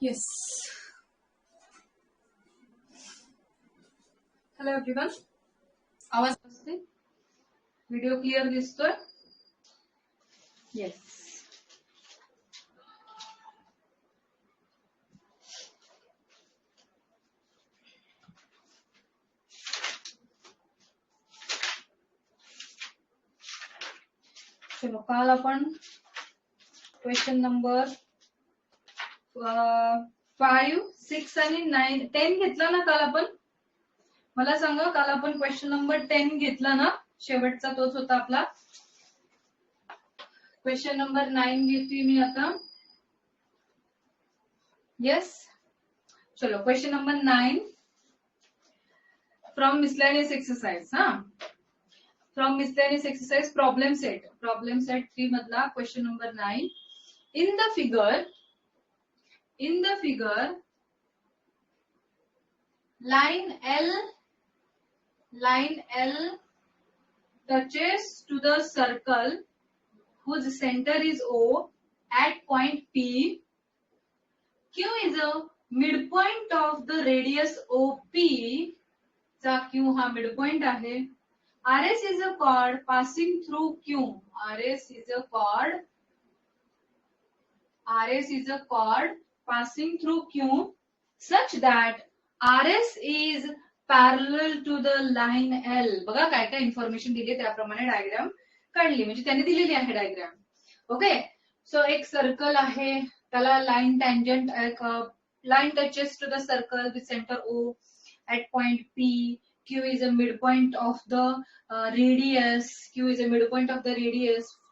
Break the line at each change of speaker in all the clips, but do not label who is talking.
Yes. Hello everyone. आवाज असते? Video clear दिसतोय? येस. चलो, काल आपण क्वेश्चन नंबर 5, 6 आणि 9, 10 घेतला ना काल आपण? मला सांगा, काल आपण क्वेश्चन नंबर 10 घेतला ना? शेवटचा तोच होता आपला. क्वेश्चन नंबर 9 घेतली मी आता. येस. चलो, question number 9 from miscellaneous exercise. From miscellaneous exercise problem set 3 मधला question number 9. In the figure, line L touches to the circle whose center is O at point P. Q is a midpoint of the radius OP. चा Q हा midpoint आहे. RS is a chord passing through Q. RS is a chord passing through Q such that RS is parallel to the line L. बघा काय काय information दिली त्याप्रमाणे diagram काढली, म्हणजे त्यांनी दिलेली आहे डायग्राम. ओके. सो एक सर्कल आहे, त्याला line tangent, line touches to the circle with centre O at point P. Q is a midpoint of the radius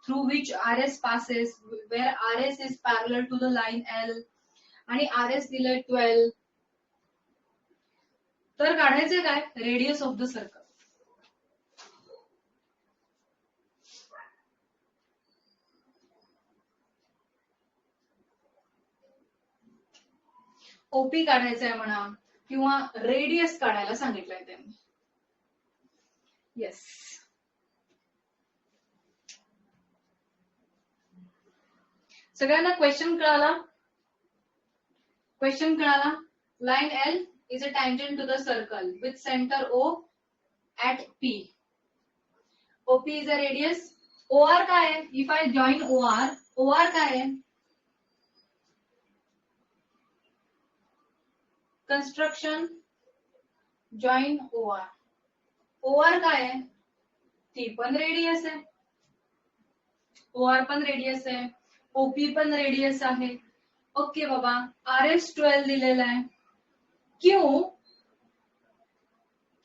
through which RS passes, where RS is parallel to the line L. आणि RS दिलंय 12. तर काढायचं काय? Radius of the circle. OP काढायचंय म्हणा, किंवा radius काढायला सांगितलंय त्यांनी. येस. सगळ्यांना क्वेश्चन कळाला? Line L is a tangent to the circle with center O at P. OP is a radius. OR काय आहे? If I join OR काय आहे? Construction join OR. OR काय आहे? ती पण रेडियस आहे. OR पण रेडियस आहे, OP पण रेडियस आहे. ओके बाबा, RS 12 दिलेला आहे.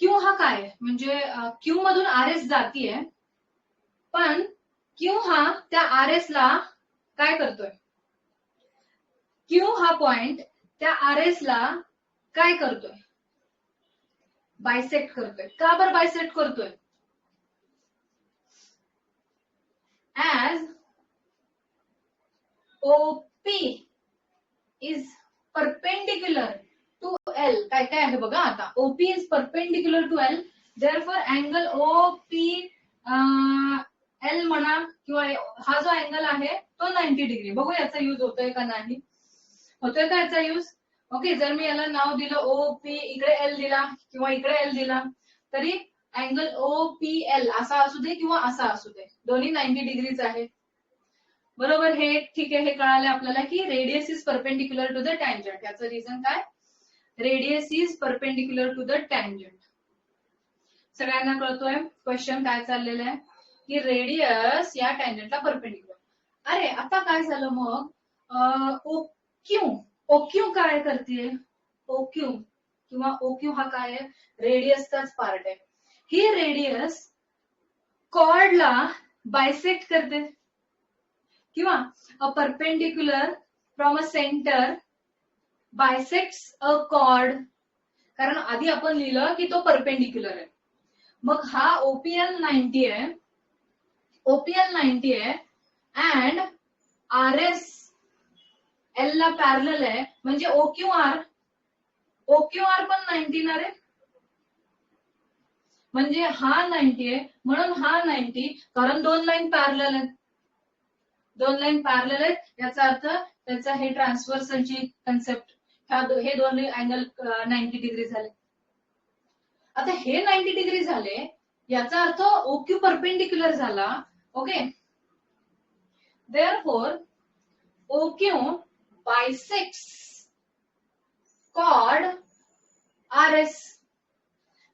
Q हा काय आहे? म्हणजे Q मधून RS जातीये, पण Q हा त्या RS ला काय करतोय? Q हा पॉइंट त्या RS ला काय करतोय? बायसेक्ट करतोय. का बरं बायसेक्ट करतोय? As OP is perpendicular to L. काय काय आहे बघा आता. OP is perpendicular to L. Therefore angle OP L म्हणा, किंवा हा जो अँगल आहे तो 90 डिग्री. बघू याचा यूज होतोय का नाही. होतोय का याचा यूज? ओके. जर मी याला नाव दिलं OP, इकडे L दिला किंवा इकडे L दिला, तरी अँगल OPL असा असू दे किंवा असा असू दे, दोन्ही 90 डिग्रीच आहे. बरोबर. हे ठीक आहे, हे कळालं आपल्याला की radius is perpendicular to the tangent. याचं रिझन काय? Radius is perpendicular to the tangent. सगळ्यांना कळतोय क्वेश्चन काय चाललेलं आहे? की रेडियस या टँजंटला परपेंडिक्युलर. अरे आता काय झालं मग? OQ काय करते? OQ किंवा OQ हा काय आहे? रेडियसचाच पार्ट आहे. ही रेडियस कॉर्डला बायसेक्ट करते, किंवा a perpendicular from a centre bisects a chord. कारण आधी आपण लिहिलं की तो परपेंडिक्युलर आहे. मग हा OPL 90 आहे, अँड RS L ला पॅरलल आहे, म्हणजे OQR पण 90 ना रे. म्हणजे हा 90 आहे म्हणून हा 90, कारण दोन लाईन पॅरलल आहेत. याचा अर्थ त्याचा हे ट्रान्सव्हर्सलची कन्सेप्ट, हे दोन्ही अँगल 90 डिग्री झाले. आता हे 90 डिग्री झाले याचा अर्थ OQ परपेंडिक्युलर झाला. Okay, therefore OQ bisects chord RS.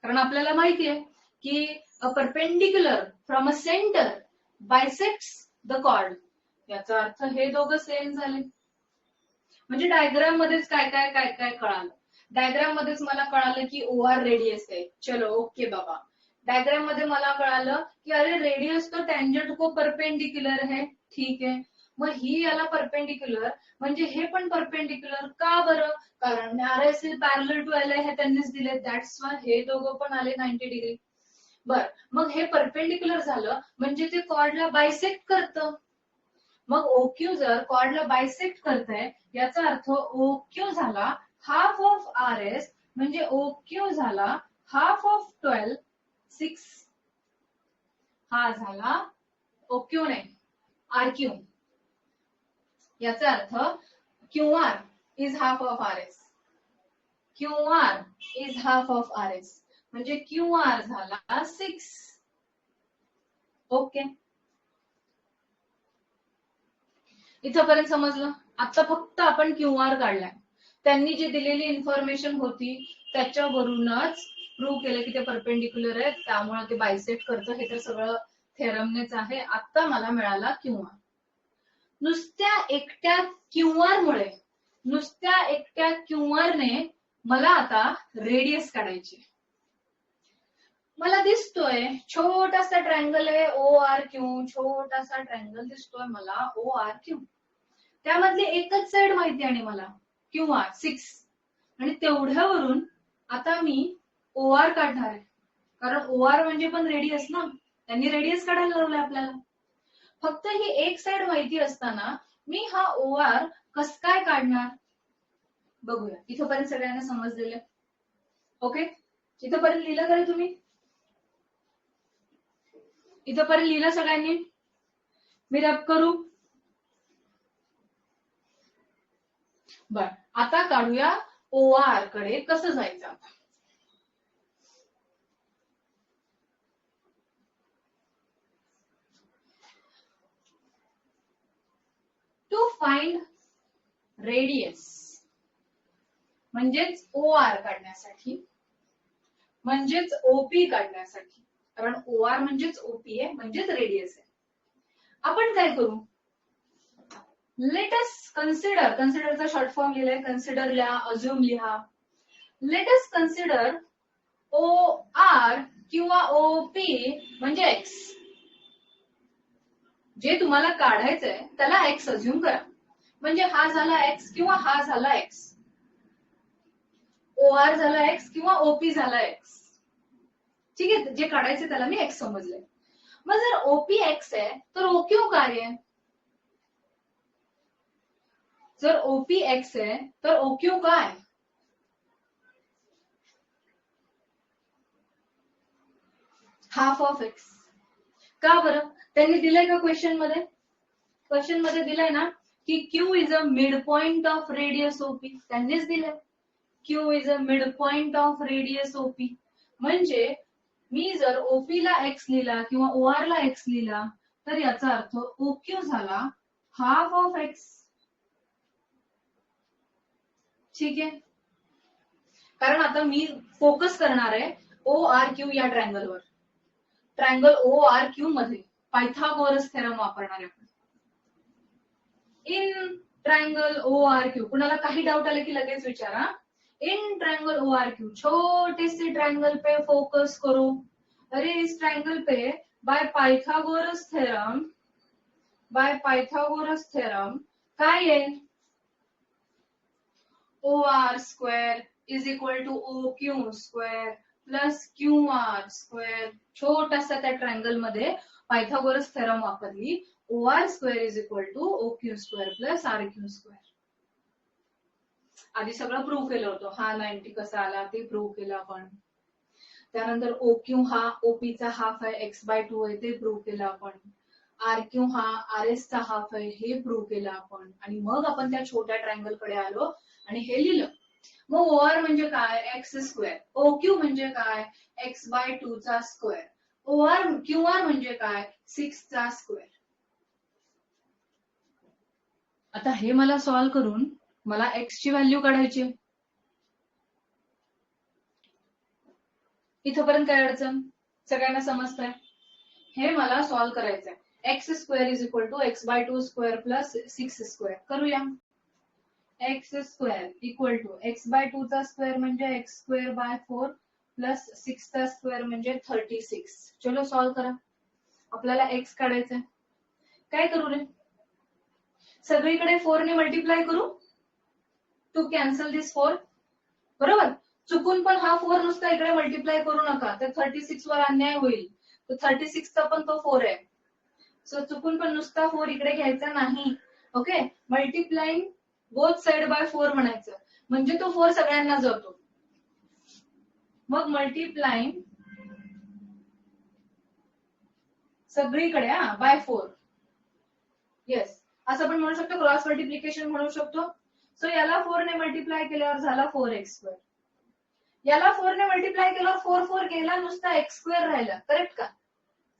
कारण आपल्याला माहितीये की a perpendicular from a centre bisects the chord. याचा अर्थ हे दोघं सेम झाले. म्हणजे डायग्राम मध्येच काय काय काय काय कळालं. डायग्राम मध्येच मला कळालं की OR रेडियस आहे. चलो ओके बाबा. डायग्राम मध्ये मला कळालं की अरे रेडियस तो टँजंट को परपेंडिक्युलर है. ठीक आहे, मग ही याला परपेंडिक्युलर म्हणजे हे पण परपेंडिक्युलर का बरं? कारण RS पॅरलल टू L हे त्यांनीच दिले. दॅट्स वाय हे दोघं पण आले 90 डिग्री. बर, मग हे परपेंडिक्युलर झालं म्हणजे ते कॉर्डला बायसेक्ट करतं. मग OQ जर कॉर्डला बायसेक्ट करतंय याचा अर्थ OQ झाला हाफ ऑफ RS, म्हणजे OQ झाला हाफ ऑफ 12 6. हा झाला OQ नाही RQ. याचा अर्थ QR is half of RS. QR is half of RS म्हणजे QR झाला 6. ओके, इथपर्यंत समजलं. आता फक्त आपण QR काढलाय. त्यांनी जी दिलेली इन्फॉर्मेशन होती त्याच्यावरूनच प्रूव्ह केलं की ते परपेंडिक्युलर आहे, त्यामुळे ते बायसेक्ट करतं. हे तर सगळं थेरमनेच आहे. आता मला मिळाला QR. नुसत्या एकट्या QR ने मला आता रेडियस काढायची. मला दिसतोय छोटासा ट्रायंगल आहे ORQ. छोटासा ट्रायंगल दिसतोय मला ORQ. त्यामधली एकच साइड माहिती आणि मला QR 6. आणि तेवढ्यावरून आता मी OR काढणार आहे. कारण OR म्हणजे पण रेडियस ना, त्यांनी रेडियस काढायला लावलंय आपल्याला. फक्त ही एक साइड माहिती असताना मी हा OR कस काय काढणार बघूया. इथपर्यंत सगळ्यांना समजलेलं. ओके, इथपर्यंत लिहिलं का तुम्ही? इथपर्यंत लिहिलं सगळ्यांनी? मी रब करू? बर, आता काढूया OR कडे कसं जायचं. टू फाइंड रेडियस म्हणजेच OR काढण्यासाठी, म्हणजेच OP काढण्यासाठी, कारण OR म्हणजेच OP आहे म्हणजेच रेडियस आहे. आपण काय करू? Let us consider. कन्सिडरचा शॉर्ट फॉर्म लिहिलाय. कन्सिडर लिहा, अज्युम लिहा. लेट अस कन्सिडर OR किंवा OP म्हणजे X. जे तुम्हाला काढायचंय त्याला X अज्युम करा. म्हणजे हा झाला X किंवा हा झाला X. OR झाला X किंवा OP झाला X. ठीक आहे, जे काढायचे त्याला मी X समजले. मग जर OP X आहे तर OQ काय आहे? जर OP X आहे तर OQ काय? Half of X. का बरं? त्यांनी दिलंय का क्वेश्चन मध्ये? क्वेश्चन मध्ये दिलंय ना की Q is a mid point of radius OP. त्यांनीच दिलंय Q is a mid point of radius OP. म्हणजे मी जर OP ला X लिहिला किंवा OR ला X लिहिला तर याचा अर्थ OQ झाला हाफ ऑफ X. ठीक आहे, कारण आता मी फोकस करणार आहे ORQ या ट्रायंगलवर. ट्रायंगल ORQ मध्ये पायथागोरस थेरम वापरणार आहे आपण. इन ट्रायंगल ORQ कुणाला काही डाऊट आले की लगेच विचारा. इन ट्रायंगल ORQ छोटे से ट्रायंगल पे फोकस करो. अरे इस ट्रायंगल पे बाय पायथागोरस थेरम काय आहे? OR square is equal to OQ square plus QR square. छोटासा त्या ट्रायंगल मध्ये पायथागोरस थेरम वापरली. OR square is equal to OQ square plus RQ square. आधी सगळं प्रूव्ह केलं होतं. हा 90 कसा आला ते प्रूव्ह केलं आपण. त्यानंतर OQ हा OP चा हाफ आहे, X/2 आहे ते प्रूव्ह केलं आपण. आर क्यू हा आर एस चा हाफ आहे हे प्रूव्ह केलं आपण, आणि मग आपण त्या छोट्या ट्रायंगल कडे आलो आणि हे लिहिलं. मग ओआर म्हणजे काय, एक्स स्क्वेअर. ओ क्यू म्हणजे काय, एक्स बाय 2 चा स्क्वेअर. ओआर क्यू आर म्हणजे काय, 6 चा स्क्वेअर. आता हे मला सॉल्व्ह करून मला एक्स ची व्हॅल्यू काढायची. इथपर्यंत काय अडचण, सगळ्यांना समजतंय. हे मला सॉल्व्ह करायचंय. X square is equal to X by 2 square plus 6 square. करूया. X square equal to X by 2 चा स्क्वेअर म्हणजे एक्स स्क्वेअर बाय 4 प्लस 6 चा स्क्वेअर म्हणजे 36. चलो सॉल्व्ह करा. आपल्याला एक्स काढायचंय. काय करू रे, सगळीकडे 4 ने मल्टिप्लाय करू टू कॅन्सल दिस 4. बरोबर. चुकून पण हा 4 नुसता इकडे मल्टिप्लाय करू नका, तर 36 वर अन्याय होईल. तर 36 चा पण तो 4 आहे. सो चुकून पण नुसता 4 इकडे घ्यायचा नाही. Okay. Multiplying both side by 4 म्हणायचं, म्हणजे तो 4 सगळ्यांना जातो. मग मल्टिप्लाइंग सगळीकडे बाय 4. येस, असं पण म्हणू शकतो, क्रॉस मल्टिप्लिकेशन म्हणू शकतो. सो याला 4 ने मल्टिप्लाय केल्यावर झाला 4x स्क्वेअर. याला 4 ने मल्टिप्लाय केल्यावर 4 4 गेला, नुसता एक्स स्क्वेअर राहिला. करेक्ट का,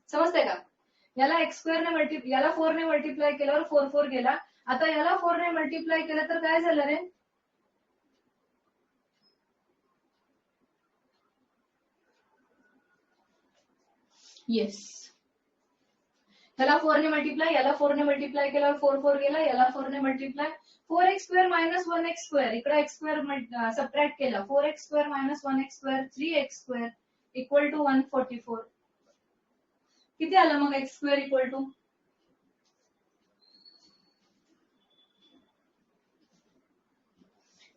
समजते का. याला एक्स स्क्वेअर ने याला 4 ने मल्टिप्लाय केल्यावर 4 4 गेला. आता याला 4 ने मल्टिप्लाय केलं तर काय झालं रे, येस. याला 4 ने मल्टिप्लाय, याला 4 ने मल्टिप्लाय केल्यावर 4 4 गेला, याला 4 ने multiply 4x square minus 1x square. इकडे एक्स स्क्वेअर सबट्रॅक्ट केला, 4x square minus 1x square 3x square equal to 144. किती आलं मग x square equal to,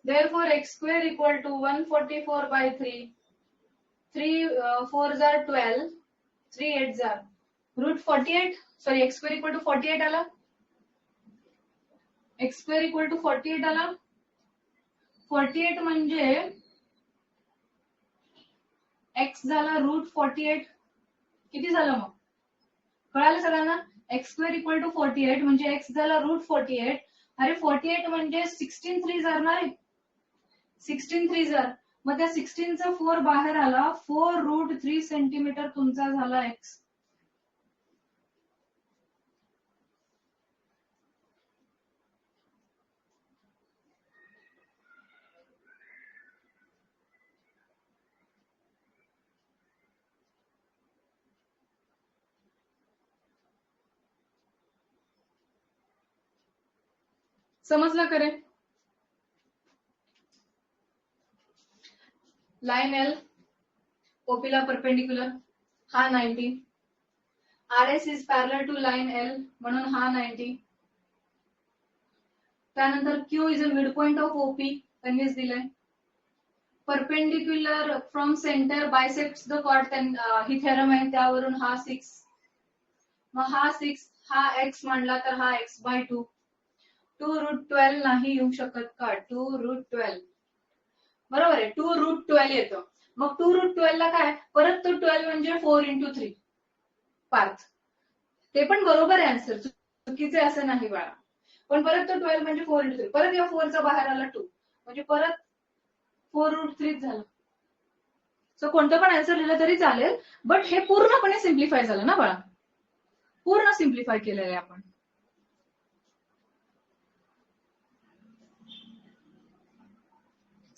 therefore x square equal to 144 by 3. 3 4s are 12, 3 8s are root 48. Sorry, x square equal to 48 आला. x square equal to 48 आला. 48 म्हणजे x झाला route 48. किती झालं मग, कळालं सगळ्यांना. x स्क्वेअर इक्वल टू 48 म्हणजे x झाला रूट 48. अरे 48 म्हणजे 16 3 जाणार, 16 3 जार. मग त्या 16 चा 4 बाहेर आला, 4 रूट 3 सेंटीमीटर तुमचा झाला एक्स. समजलं करे. लाईन एल ओपीला परपेंडिक्युलर, हा 90. R S is parallel to line L म्हणून हा 90. त्यानंतर Q is a mid point of OP, त्यांनीच दिलंय. Perpendicular from centre bisects the chord, ही थेरम आहे, त्यावरून हा 6. मग हा 6 हा एक्स मांडला तर हा एक्स बाय 2. 2 रूट 12 नाही येऊ शकत का, 2 रूट 12 बरोबर आहे. 2 रूट 12 येतं. मग 2 रूट 12 ला काय, परत तो 12 म्हणजे 4 इंटू 3 पार्थ. ते पण बरोबर आहे आन्सर, चुकीचे असं नाही बाळा. पण परत तो 12 म्हणजे 4 इंटू 3, परत या 4 चा बाहेर आला 2 म्हणजे परत 4 रूट 3 झालं. सो कोणतं पण आन्सर लिहिलं तरी चालेल, बट हे पूर्णपणे सिम्प्लिफाय झालं ना बाळा, पूर्ण सिम्प्लिफाय केलेलं आहे आपण.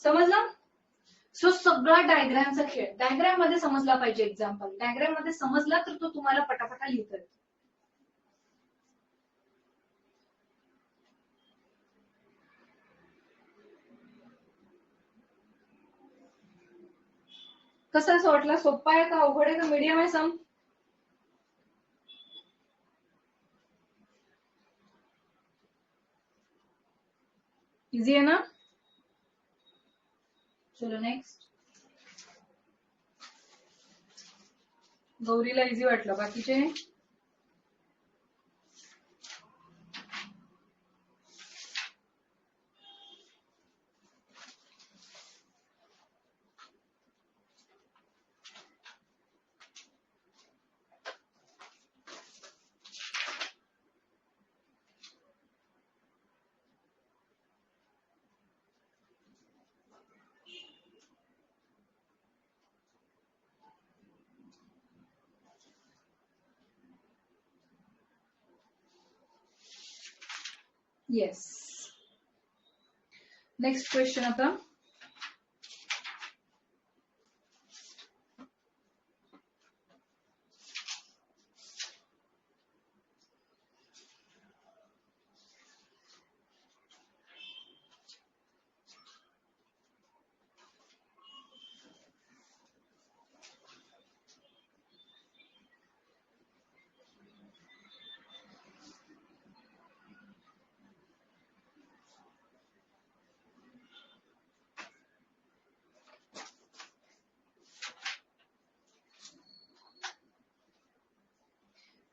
समजलं. सो सगळा डायग्रामचा खेळ, डायग्राम मध्ये समजला पाहिजे. एक्झाम्पल डायग्राम मध्ये समजला तर तो तुम्हाला पटापटा लिहिता येतो. कसं असं वाटलं, सोपा आहे का अवघड आहे का मीडियम आहे सम. इझी आहे ना. चलो नेक्स्ट. गौरीला इझी वाटलं, बाकीचे येस. नेक्स्ट क्वेश्चन आता.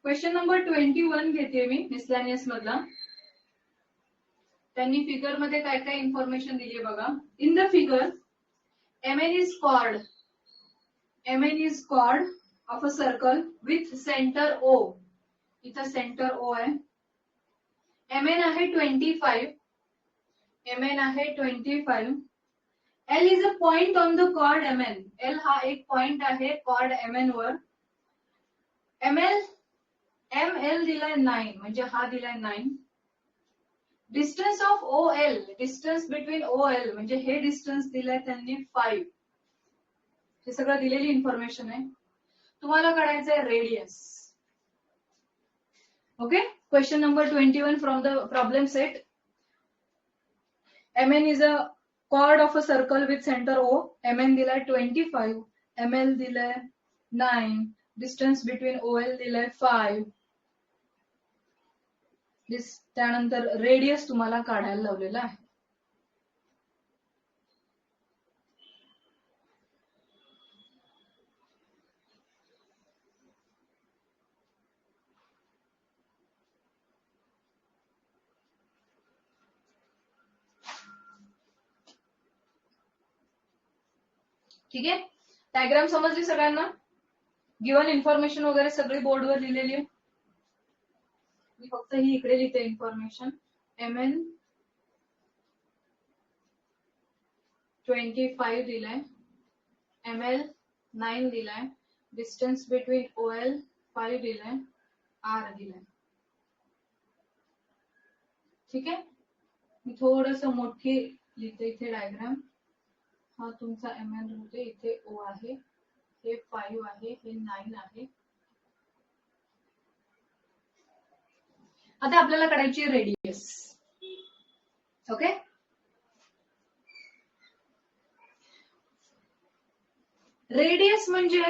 क्वेश्चन नंबर 21 घेते मी मिसलॅनियस मधला. त्यांनी फिगर मध्ये काय काय इन्फॉर्मेशन दिली बघा. In the figure MN is chord of a circle with center O. इथं सेंटर O आहे. MN आहे 25. MN आहे 25. L is a point on the chord MN. L हा एक पॉइंट आहे chord MN वर. ML दिलाय 9 म्हणजे हा दिलाय 9. Distance of OL, distance between OL म्हणजे हे डिस्टन्स दिलाय त्यांनी 5. हे सगळं दिलेली इन्फॉर्मेशन आहे. तुम्हाला काढायचंय radius. Okay. Question number 21 from the problem set. MN is a chord of a circle with center O. MN दिलाय 25. ML दिलाय 9. डिस्टन्स बिटवीन OL दिलाय 5. त्यानंतर रेडियस तुम्हाला काढायला लावलेला आहे. ठीक आहे. डायग्राम समजली सगळ्यांना. गिव्हन इन्फॉर्मेशन वगैरे सगळी बोर्डवर लिहिलेली आहे. मी फक्त ही इकडे लिहिते इन्फॉर्मेशन. MN 25 दिलाय. ML 9 दिलाय. डिस्टन्स बिटवीन OL 5 दिलाय. R दिलाय. ठीक आहे. मी थोडस मोठी लिहिते इथे डायग्राम. हा तुमचा MN होते. इथे O आहे. हे 5 आहे. हे 9 आहे. आता आपल्याला काढायची रेडियस. ओके. रेडियस म्हणजे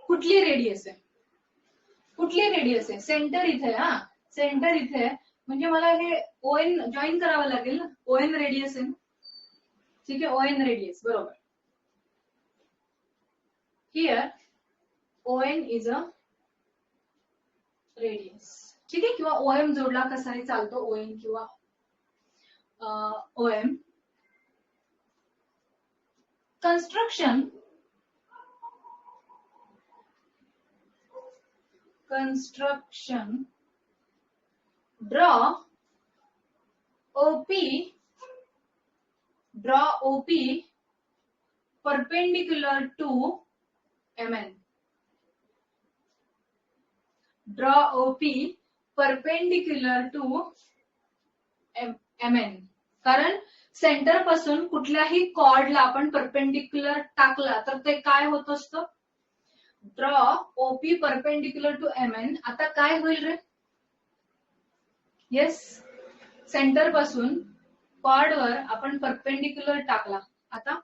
कुठली रेडियस आहे? कुठली रेडियस आहे? सेंटर इथे आहे. हा सेंटर इथे आहे म्हणजे मला हे ON जॉईन करावं लागेल ना. ON रेडियस आहे. ठीक आहे. ON रेडियस बरोबर. Here ON is a radius. ठीक आहे. किंवा OM जोडला कसाही चालतो. ON किंवा OM. Construction draw OP perpendicular to MN. Draw OP perpendicular to MN. कारण सेंटर पासून कुठल्याही कॉर्डला आपण परपेंडिक्युलर टाकला तर ते काय होत असतं? Draw OP perpendicular to MN. आता काय होईल रे? येस, सेंटर पासून कॉर्डवर आपण परपेंडिक्युलर टाकला. आता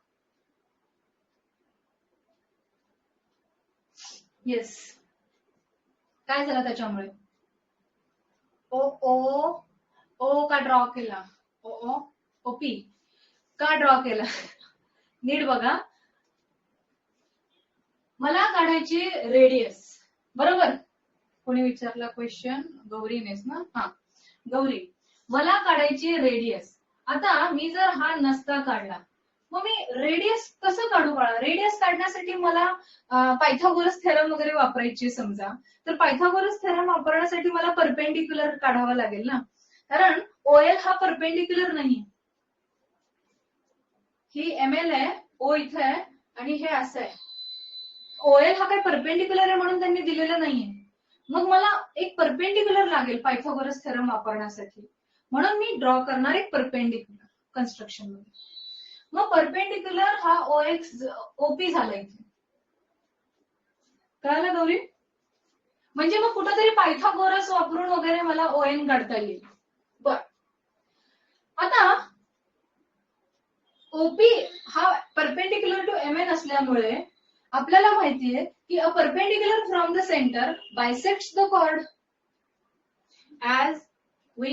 येस, काय झालं त्याच्यामुळे? ओ का ड्रॉ केला? OP का ड्रॉ केला? नीट बघा. मला काढायची रेडियस. बरोबर. कोणी विचारला क्वेश्चन? गौरीनेच ना. हा गौरी. मला काढायची रेडियस. आता मी जर हा नसता काढला मग मी रेडियस कसं काढू? रेडियस काढण्यासाठी मला पायथागोरस थेरम वगैरे वापरायची समजा. तर पायथागोरस थेरम वापरण्यासाठी मला परपेंडिक्युलर काढावा लागेल ना. कारण OL हा परपेंडिक्युलर नाही. ही ML आहे. O इथे आहे आणि हे असं आहे. OL हा काही परपेंडिक्युलर आहे म्हणून त्यांनी दिलेलं नाहीये. मग मला एक परपेंडिक्युलर लागेल पायथागोरस थेरम वापरण्यासाठी. म्हणून मी ड्रॉ करणार एक परपेंडिक्युलर कन्स्ट्रक्शन मध्ये. मग परपेंडिक्युलर हा ओपी झाला इथे. कळालं गौरी? म्हणजे मग कुठेतरी पायथागोरस वापरून वगैरे मला ओएन काढता येईल. बर, आता ओपी हा परपेंडिक्युलर टू एम एन असल्यामुळे आपल्याला माहितीये की a perpendicular from the centre bisects the chord. As we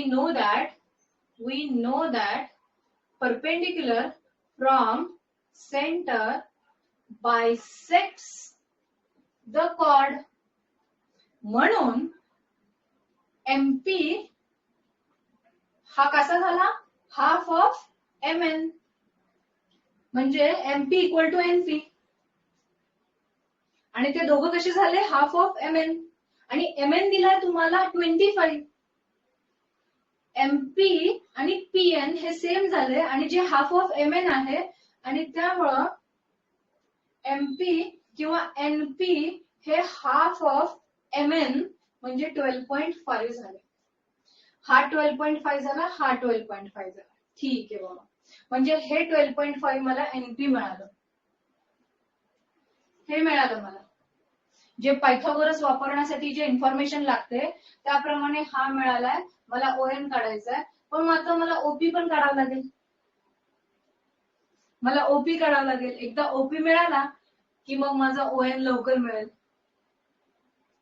know that perpendicular from center bisects the chord. म्हणून MP हा कसा झाला? हाफ ऑफ MN, म्हणजे MP इक्वल टू NP. आणि ते दोघं कसे झाले? Half of MN. आणि MN दिलाय तुम्हाला 25. MP आणि PN हे सेम झाले आणि जे हाफ ऑफ MN आहे आणि त्यामुळं MP किंवा NP हे हाफ ऑफ MN म्हणजे 12.5 झाले. हा 12.5 झाला, हा 12.5 झाला. ठीक आहे बाबा, म्हणजे हे 12.5 मला NP मिळालं. हे मिळालं मला. जे पायथागोरस वापरण्यासाठी जे इन्फॉर्मेशन लागते त्याप्रमाणे हा मिळालाय. मला ओएन काढायचा आहे, पण मात्र मला ओपी पण काढावं लागेल. मला ओपी काढावं लागेल. एकदा ओपी मिळाला की मग माझा ओएन लवकर मिळेल.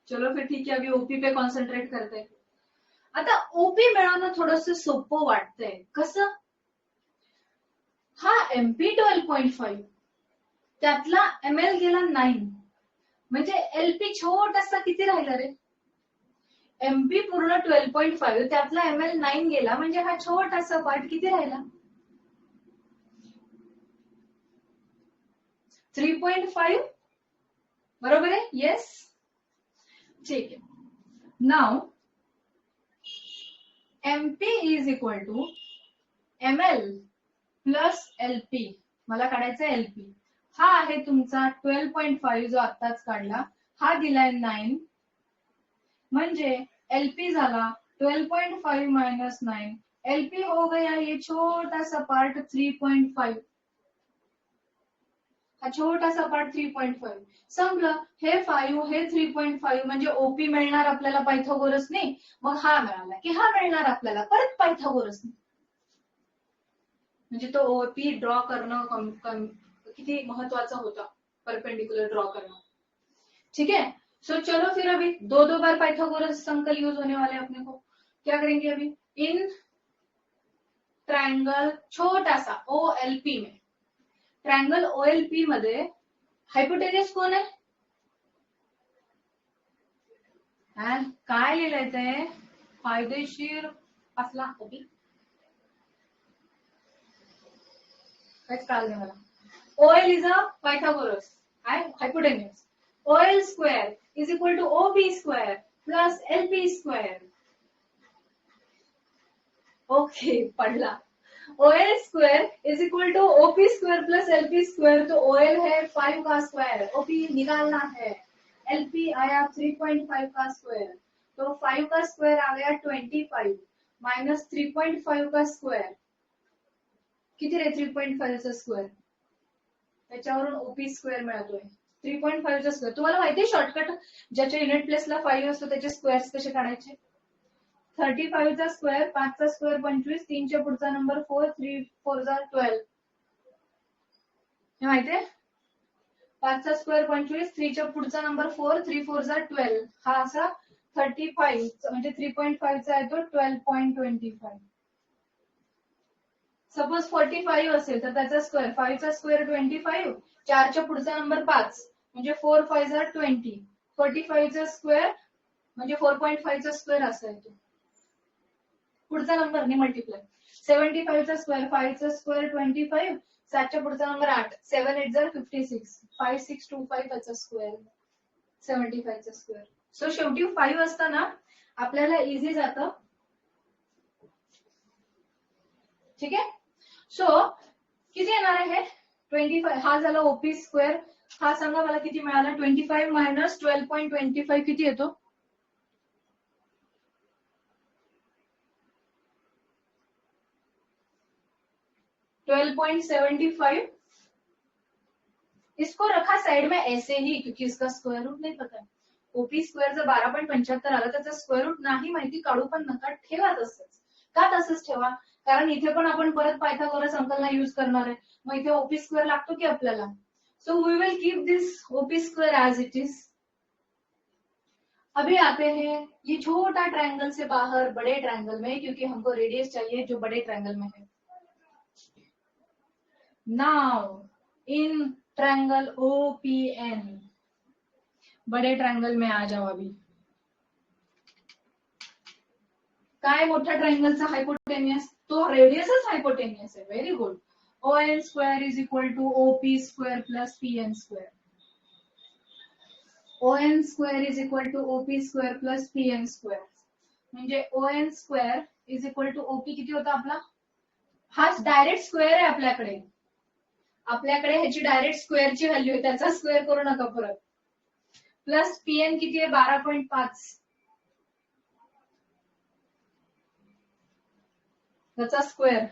चलो फिर ठीक आहे, अभी ओपी पे कॉन्सन्ट्रेट करते. आता ओपी मिळवणं थोडंसं सोपं वाटतंय. कसं? हा MP 12.5 त्यातला ML गेला 9, म्हणजे LP छोटासा किती राहिला रे? MP पूर्ण 12.5 त्यातला ML 9 गेला, म्हणजे हा छोटासा पार्ट किती राहिला? 3.5. बरोबर आहे? येस, ठीक आहे. Now MP is equal to ML plus LP. मला काढायचा LP. हा आहे तुमचा 12.5 जो आत्ताच काढला. हा दिलाय 9, म्हणजे LP झाला 12.5 माइनस 9. LP हो गया ये छोटा सा पार्ट 3.5. हा छोटासा पार्ट 3.5 संपलं. हे 5 हे 3.5 म्हणजे ओपी मिळणार आपल्याला पायथागोरसने. मग हा मिळाला की हा मिळणार आपल्याला परत पायथागोरसने. म्हणजे तो ओपी ड्रॉ करणं किती महत्वाचा होता, परपेंडिकुलर ड्रॉ करना. ठीक है, सो चलो फिर अभी दो बार पाइथागोरस संकल यूज होने वाले अपने को. क्या करेंगे अभी? इन ट्रायंगल छोटा सा OLP में, ट्रायंगल OLP मध्ये हायपोटेनियस कोण आहे? काय लिहिलंय ते? फायदेशीर असला ओपी. काहीच कळलं नाही मला. OL is a Pythagoras and hypotenuse. OL square is equal to OB square plus LP square. Okay, पढ़ला. OL square is equal to OP square plus LP square. तो OL है 5 का स्क्वायर, OP निकालना है. LP आया 3.5 का square, तो 5 का स्क्वायर आ गया 25 माइनस 3.5 का स्क्वायर. किती रे 3.5 चा स्क्वायर? त्याच्यावरून ओपी स्क्वेअर मिळतोय 3.5 चा स्क्वेअर. तुम्हाला माहितीये शॉर्टकट ज्याच्या युनिट प्लेसला 5 असतो त्याचे स्क्वेअर्स कसे काढायचे? 35 चा स्क्वेअर, 5 चा स्क्वेअर 25, 3 च्या पुढचा नंबर 4, 3 4 जा 12. हे माहितीये? 5 चा स्क्वेअर 25, 3 च्या पुढचा नंबर 4, 3 4 जा 12. हा असा 35 म्हणजे 3.5 चा आहे तो 12.25. सपोज 45 असेल तर त्याचा स्क्वेअर, 5 चा स्क्वेअर 25, 4 च्या पुढचा नंबर 5 म्हणजे 4 5 जा 20. 45 चा स्क्वेअर म्हणजे 4.5 चा स्क्वेअर असा आहे तो. पुढचा नंबर ने मल्टिप्लाय. 75 चा स्क्वेअर, 5 चा स्क्वेअर 25, 7 च्या पुढचा नंबर 8, 7 8 जा 56, 5625 त्याचा स्क्वेअर, 75 चा स्क्वेअर. सो शेवटी 5 असताना आपल्याला इझी जातं. ठीक आहे. सो किती येणार आहे? 25. हा झाला ओपी स्क्वेअर. हा सांगा मला किती मिळाला? 25 मायनस 12.25 किती येतो? 12.75, इसको रखा साइड में ऐसे ही क्योंकि इसका स्क्वायर रूट नहीं पता है. ओपी स्क्वेअर जर 12.75 आला त्याचा स्क्वेअर रूट नाही माहिती, काढू पण नका, ठेवा तसंच. का तसंच ठेवा? कारण इथे पण आपण परत पायथागोरस संकलना यूज करणार आहे, मग इथे ओपी स्क्वेअर लागतो की आपल्याला. So we will keep this OP square as it is. अभी आते हैं ये छोटा ट्रायंगल से बाहर बड़े ट्रायंगल में, क्योंकि हमको रेडियस चाहिए जो बड़े ट्रायंगल में है. नाउ इन ट्रायंगल OPN, बड़े ट्रायंगल में आ जाओ. अभी काय मोठ्या ट्रायंगलचा हायपोटेनियस, तो रेडियसच हायपोटेनियस आहे. Very good. ON square is equal to OP square plus PN square. ON square is equal to OP square plus PN square. म्हणजे ON square is equal to OP किती होता आपला? हा डायरेक्ट स्क्वेअर आहे आपल्याकडे. आपल्याकडे ह्याची डायरेक्ट स्क्वेअरची व्हॅल्यू आहे, त्याचा स्क्वेअर करू नका परत. प्लस PN किती आहे? 12.5. त्याचा स्क्वेअर.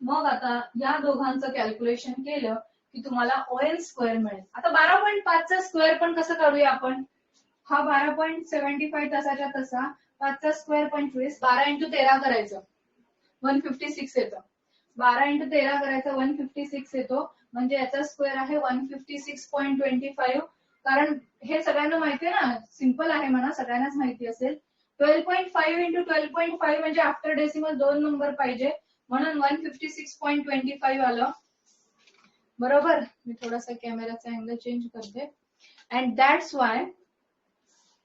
मग आता या दोघांचं कॅल्क्युलेशन केलं की तुम्हाला ON स्क्वेअर मिळेल. आता 12.5 चा स्क्वेअर पण कसं करूया आपण? हा 12.75 तसाच्या तसा, 5 चा स्क्वेअर 25, 12 इंटू 13 करायचं 156 येतं. 12 इंटू 13 करायचं 156 येतो, म्हणजे याचा स्क्वेअर आहे 156.25. कारण हे सगळ्यांना माहिती आहे ना, सिंपल आहे म्हणा, सगळ्यांनाच माहिती असेल. 12.5 इंटू 12.5 म्हणजे आफ्टर डेसिमल 2 नंबर पाहिजे, म्हणून 156.25 आलं. बरोबर. मी थोडासा कॅमेराचा अँगल चेंज करते. अँड दॅट्स वाय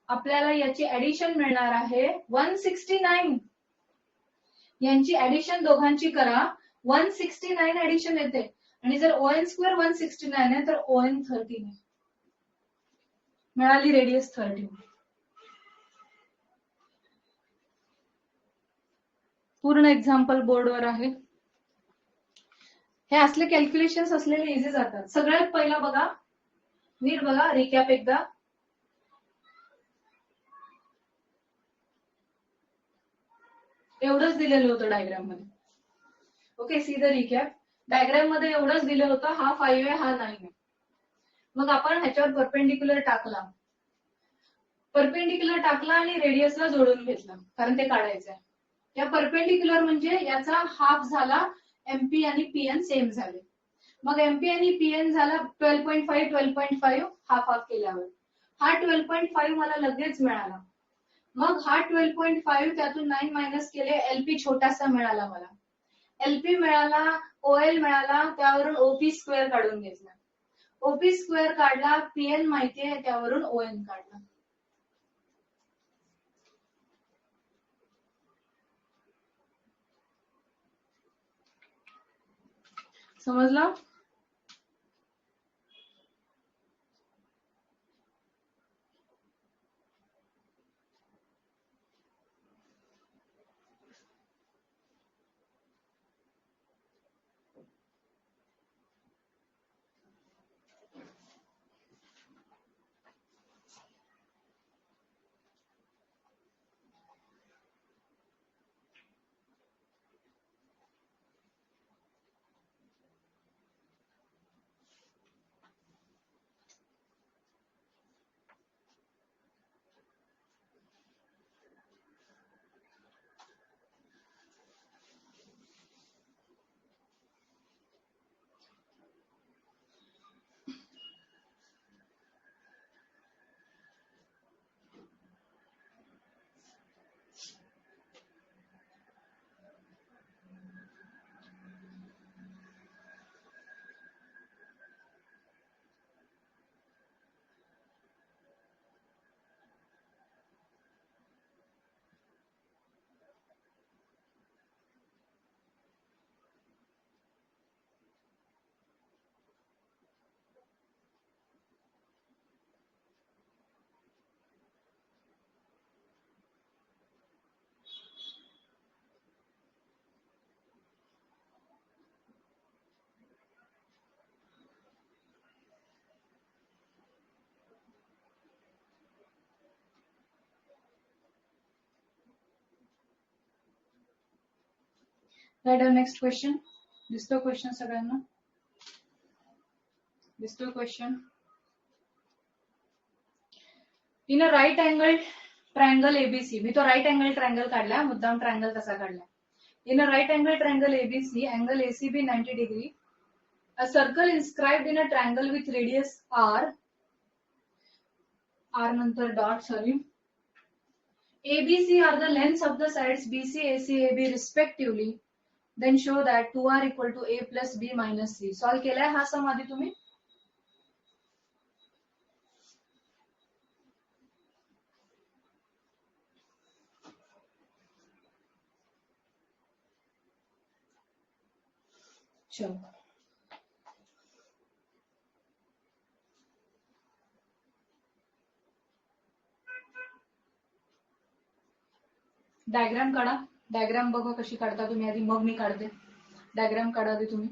आपल्याला याची ऍडिशन मिळणार आहे 169. यांची ऍडिशन दोघांची करा, 169 ऍडिशन येते. आणि जर ON स्क्वेअर 169 आहे तर ON 13 आहे. मिळाली रेडियस 13. पूर्ण एक्झाम्पल बोर्डवर आहे. हे असले कॅल्क्युलेशन असलेले इझी जातात. सगळ्यात पहिला बघा, नीट बघा, रिकॅप एकदा. एवढंच दिलेलं होतं डायग्राम मध्ये. Okay, see the recap. Diagram मध्ये एवढंच दिलं होतं, हा 5 आहे, हा 9 आहे. मग आपण ह्याच्यावर परपेंडिक्युलर टाकला, परपेंडिक्युलर टाकला आणि रेडियसला जोडून घेतला, कारण ते काढायचं आहे. या परपेंडिक्युलर म्हणजे याचा हाफ झाला, MP आणि PN सेम झाले. मग MP आणि PN झाला 12.5 12.5 हाफ हाफ केल्यावर. हा 12.5 मला लगेच मिळाला. मग हा 12.5 त्यातून 9 मायनस केले, LP छोटासा मिळाला मला. LP मिळाला, OL मिळाला, त्यावरून OP स्क्वेअर काढून घेतला. OP स्क्वेअर काढला, PN माहितीये, त्यावरून ON काढला. समजलं? Right next question. दिसतो क्वेश्चन सगळ्यांना? दिसतो question? In a right angle triangle ABC, मी तो राईट अँगल ट्रायंगल काढला, मुद्दाम ट्रायंगल तसा काढला. In a right angle triangle ABC, angle ACB 90 degree, a circle inscribed in a triangle with radius r नंतर dot, sorry, ABC are the lengths of the sides BC, AC, AB respectively, then show that 2r equal to a plus b minus c. Solve केलाय हा सम आधी तुम्ही? चलो, diagram काढा. Diagram बघा कशी काढता तुम्ही आधी, मग मी काढते. डायग्राम काढा आधी तुम्ही.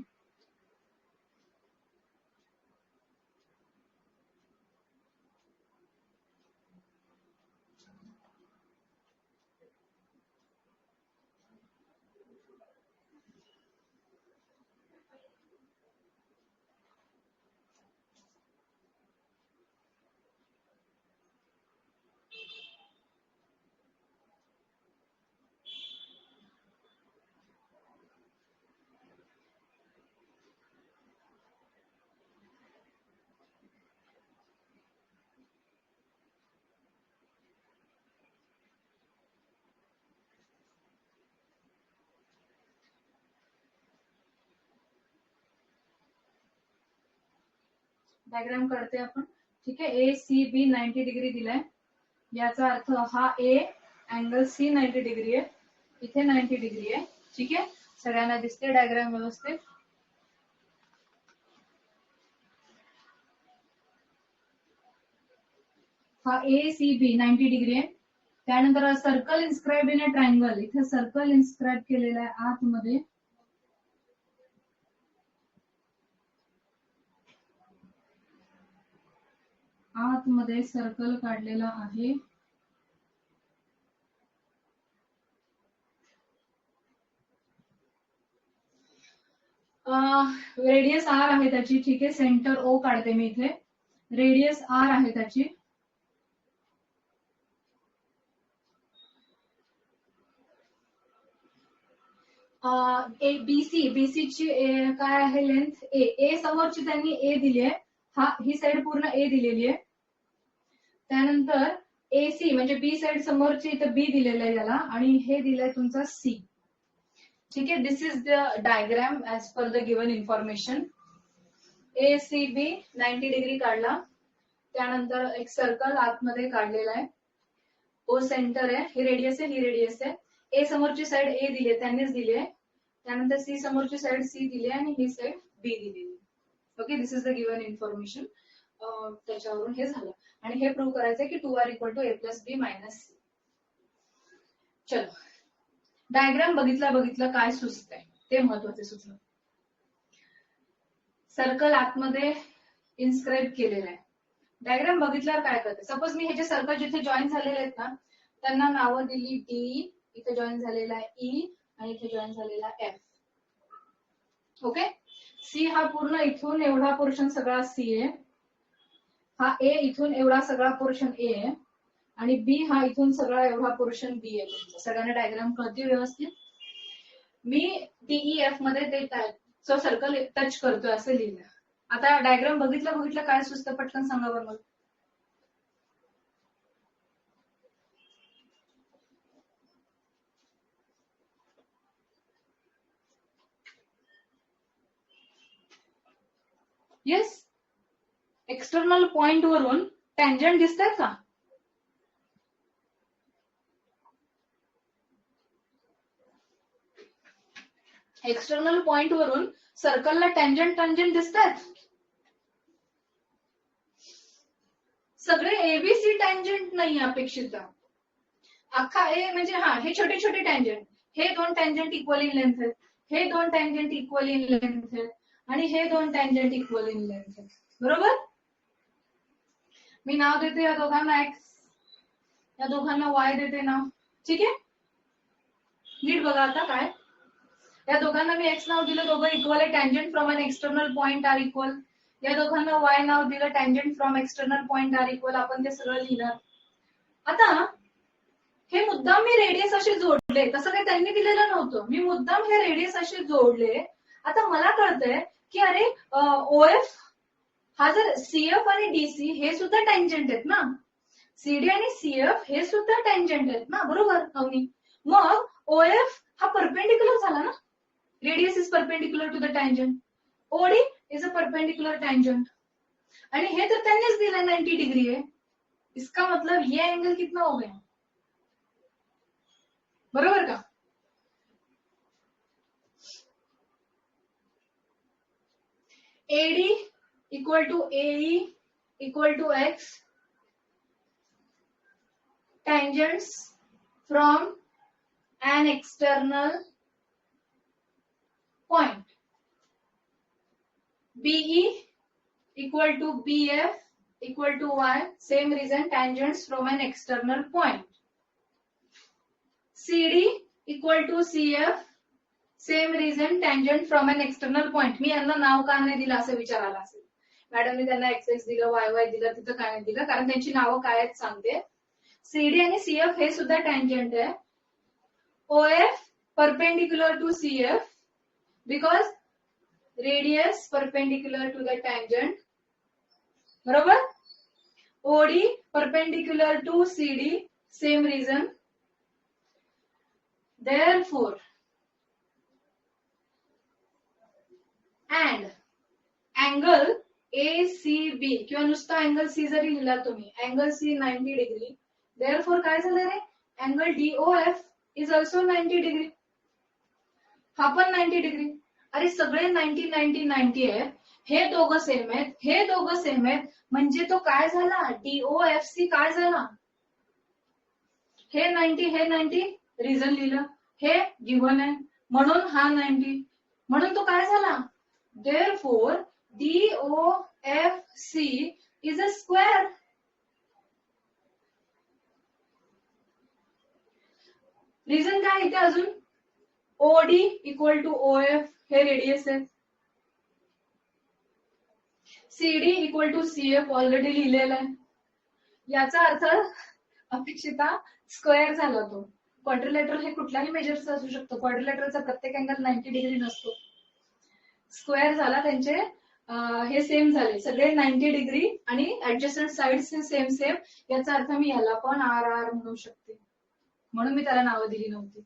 डायग्राम काढते आपण. ठीक आहे. ए सी बी 90 डिग्री दिलाय, याचा अर्थ हा ए अँगल सी 90 डिग्री आहे, इथे 90 डिग्री आहे. ठीक आहे, सगळ्यांना दिसते डायग्राम व्यवस्थित? हा ए सी बी 90 डिग्री आहे. त्यानंतर circle inscribe in a triangle, इथे सर्कल इन्स्क्राईब केलेला आहे आतमध्ये. आतमध्ये सर्कल काढलेला आहे. रेडियस आर आहे त्याची. ठीक आहे, सेंटर ओ काढते मी इथे. रेडियस आर आहे त्याची. बीसी, बीसीची काय आहे लेंथ? ए समोरची त्यांनी ए दिली आहे, ही साइड पूर्ण ए दिलेली आहे. त्यानंतर एसी म्हणजे बी साइड समोरची इथे बी दिलेलं आहे याला, आणि हे दिलंय तुमचा सी. ठीक आहे, this is the diagram as per the given information. A C B 90 degree काढला. त्यानंतर एक सर्कल आतमध्ये काढलेला आहे. ओ सेंटर आहे, ही रेडियस आहे, ही रेडियस आहे. ए समोरची साइड ए दिली आहे, त्यांनीच दिली आहे. त्यानंतर सी समोरची साइड सी दिली आहे आणि ही साइड बी दिलेली. Okay, this is the given information. त्याच्यावरून हे झालं, आणि हे प्रूव्ह करायचं की 2r equal to a plus B minus c. चलो, डायग्राम बघितलं काय सुचतंय ते महत्वाचे सुचलं. सर्कल आतमध्ये इन्स्क्राईब केलेलं आहे. डायग्राम बघितल्यावर काय करते? सपोज मी हे जे सर्कल जिथे जॉईन झालेले आहेत ना, त्यांना नावं दिली डी, इथे जॉईन झालेला आहे ई, आणि इथे जॉईन झालेला एफ. ओके, सी हा पूर्ण इथून एवढा पोर्शन सगळा सी आहे, हा ए इथून एवढा सगळा पोर्शन ए आहे, आणि बी हा इथून सगळा एवढा पोर्शन बी आहे. तुमचा सगळ्यांना डायग्राम कळते व्यवस्थित? मी टीईएफ मध्ये ते सर्कल टच करतोय असं लिहिलं. आता डायग्राम बघितलं काय सुचतं पटकन सांगा बरं. येस, एक्सटर्नल पॉइंट वरून टँजंट दिसतात का? एक्सटर्नल पॉइंट वरून सर्कलला टँजंट दिसतात? सगळे एबीसी टँजंट नाही अपेक्षित. अख्खा ए म्हणजे हे छोटे छोटे टँजंट, हे 2 टँजंट इक्वल इन लेंथ आहेत, हे 2 टँजंट इक्वल इन लेंथ आहेत, आणि हे 2 टँजंट इक्वल इन लेंथ आहेत. बरोबर? मी नाव देते या दोघांना एक्स, या दोघांना वाय देते नाव. ठीक आहे, नीट बघा आता काय. या दोघांना मी एक्स नाव दिलं, दोघं इक्वल आहे, tangent from an external point are equal. या दोघांना वाय नाव दिलं, tangent from external point are equal. आपण ते सगळं लिहिलं. आता हे मुद्दाम मी रेडियस असे जोडले, तसं काही त्यांनी दिलेलं नव्हतं, मी मुद्दाम हे रेडियस असे जोडले. आता मला कळतंय की अरे ओएफ हा जर सीएफ आणि डीसी हे सुद्धा टँजंट आहेत ना, सीडी आणि सीएफ हे सुद्धा टँजंट आहेत ना, बरोबर अवनी. मग ओएफ हा परपेंडिक्युलर झाला ना, radius is perpendicular to the tangent, OD is a perpendicular tangent, आणि हे तर त्यांनीच दिलं 90 डिग्री है. इसका मतलब ये एंगल कितना हो गया, बरोबर का. AD equal to AE equal to x, tangents from an external point. BE equal to BF equal to Y, same reason, tangents from an external point. CD equal to CF, same reason, tangent from an external point. मी यांना नाव का नाही दिलं असं विचारायला असेल, मॅडमने त्यांना x x दिलं, Y Y दिलं, तिथं काय नाही दिलं, कारण त्यांची नावं काय आहेत सांगते. सीडी आणि सीएफ हे सुद्धा टँजंट आहे. OF perpendicular to CF because radius perpendicular to the tangent, बरोबर. OD perpendicular to CD, same reason. Therefore and angle ACB किंवा नुसता अँगल सी जरी लिहिला तुम्ही, अँगल सी 90 डिग्री, देयरफॉर काय झालं रे, angle DOF is also 90 degree, हा पण 90 डिग्री. अरे सगळे 90 90 90 आहेत, हे दोघं सेम आहेत, हे दोघं सेम आहेत, म्हणजे तो काय झाला, DOFC काय झाला, हे 90 हे 90, रिझन लिहिलं, हे गिव्हन आहे म्हणून हा 90, म्हणून तो काय झाला. Therefore DOFC is a square. Reason काय इथे अजून, OD इक्वल टू OF हे रेडियस आहे, CD equal to CF already लिहिलेला आहे. याचा अर्थ अपेक्षिता स्क्वेअर झाला तो. क्वाड्रिलेटरल हे कुठल्याही मेजरचा असू शकतो, क्वाड्रिलेटरचा प्रत्येक अँगल 90 डिग्री नसतो. स्क्वेअर झाला, त्यांचे हे सेम झाले, सगळे 90 डिग्री आणि ऍडजस्टंट साइड्स सेम सेम. याचा अर्थ मी याला पण आर आर म्हणू शकते, म्हणून मी त्याला नावं दिली नव्हती.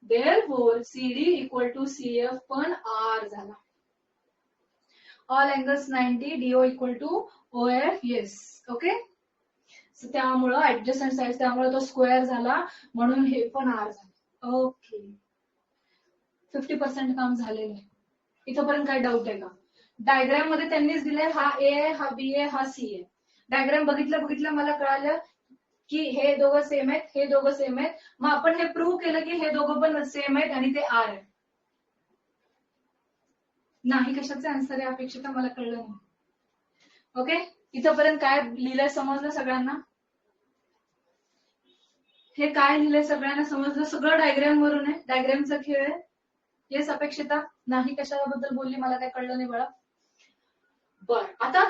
Therefore CD equal to CF पण आर झाला. All angles 90, DO equal to OF, yes, okay. त्यामुळं ऍडजस्टंट साइड, त्यामुळे तो स्क्वेअर झाला, म्हणून हे पण आर झालं. ओके, 50% काम झालेलं आहे. इथंपर्यंत काय डाऊट आहे का. डायग्राम मध्ये त्यांनीच दिले, हा ए आहे, हा बी आहे, हा सी आहे. डायग्राम बघितलं मला कळालं की हे दोघं सेम आहेत, हे दोघं सेम आहेत. मग आपण हे प्रूव्ह केलं की हे दोघं पण सेम आहेत आणि ते आर आहे. नाही कशाचे आन्सर आहे अपेक्षिता मला कळलं नाही. ओके, इथंपर्यंत काय लिहिलंय समजलं सगळ्यांना, हे काय लिहिलंय सगळ्यांना समजलं, सगळं डायग्राम वरून आहे, डायग्रामचा खेळ आहे. येस अपेक्षिता, नाही कशाबद्दल बोलली मला काय कळलं नाही बळा. बर, आता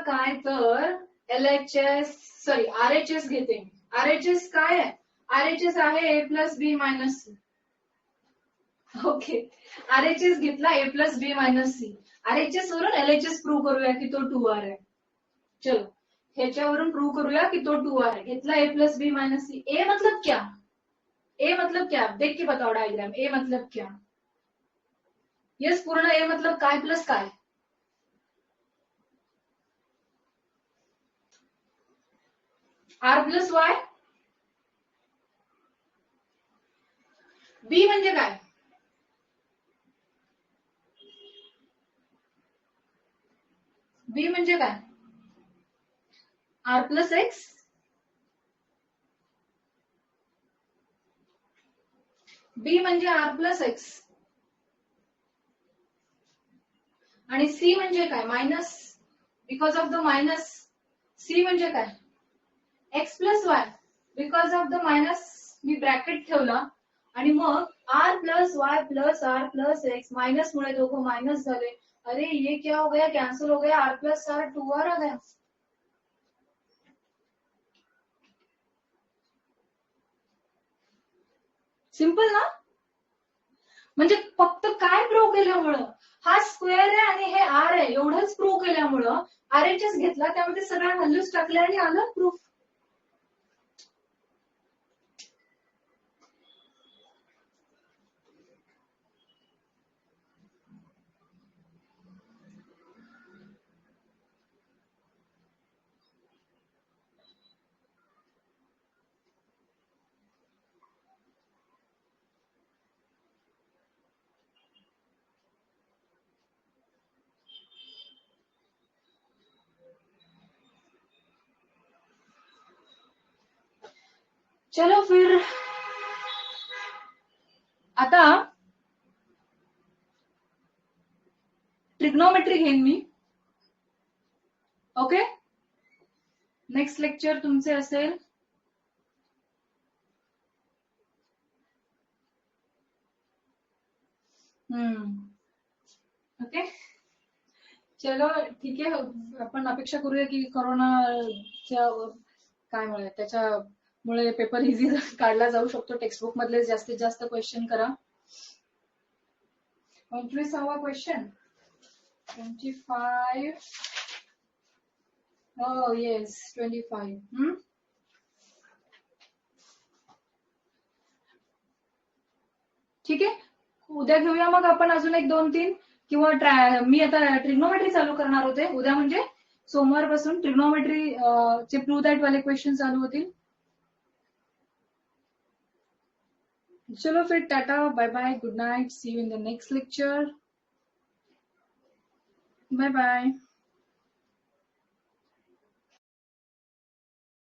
काय तर RHS घेते. RHS काय आहे, RHS आहे A plus B minus c. Okay, RHS घेतला A plus B minus c. RHS वरून LHS प्रूव्ह करूया की तो 2R आहे. चलो ह्याच्यावरून प्रूव्ह करूया की तो 2R आहे. घेतला A plus B minus C. A मतलब क्या, ए मतलब क्या, देख के बताओ डायग्राम. ए मतलब क्या, यस पूर्ण ए मतलब काय प्लस काय, आर प्लस वाय. बी म्हणजे काय, बी म्हणजे काय, आर प्लस एक्स. बी म्हणजे आर प्लस एक्स आणि सी म्हणजे काय, minus, because of the minus. C म्हणजे काय, X plus Y, because of the minus. मी ब्रॅकेट ठेवला आणि मग R plus Y plus R plus X minus मुळे दोघं माइनस झाले. अरे ये क्या हो गया, कैंसिल हो गया, आर प्लस आर 2r आ गया. सिंपल ना. म्हणजे फक्त काय प्रूव्ह केल्यामुळं, हा स्क्वेअर आहे आणि हे आर आहे एवढंच प्रूव्ह केल्यामुळं RHS घेतला, त्यामध्ये सगळ्या व्हॅल्यूज टाकल्या आणि आलं प्रूफ. चलो फिर आता ट्रिग्नोमेट्री घेईन मी. ओके, नेक्स्ट लेक्चर तुमचे असेल ओके. चलो ठीक आहे. आपण अपेक्षा करूया की कोरोनाच्या काय मुळे, त्याच्यामुळे पेपर इझी काढला जाऊ शकतो. टेक्स्टबुक मधले जास्तीत जास्त क्वेश्चन करा. 25वा क्वेश्चन 25. Oh yes, 25. ठीक आहे, उद्या घेऊया मग आपण अजून एक 2-3, किंवा मी आता ट्रिग्नोमेट्री चालू करणार होते उद्या, म्हणजे सोमवारपासून ट्रिग्नोमेट्री चे प्रूव्ह दॅट वाले क्वेश्चन चालू होतील. चलो फिर टाटा, bye bye, good night, see you in the next lecture. Bye bye.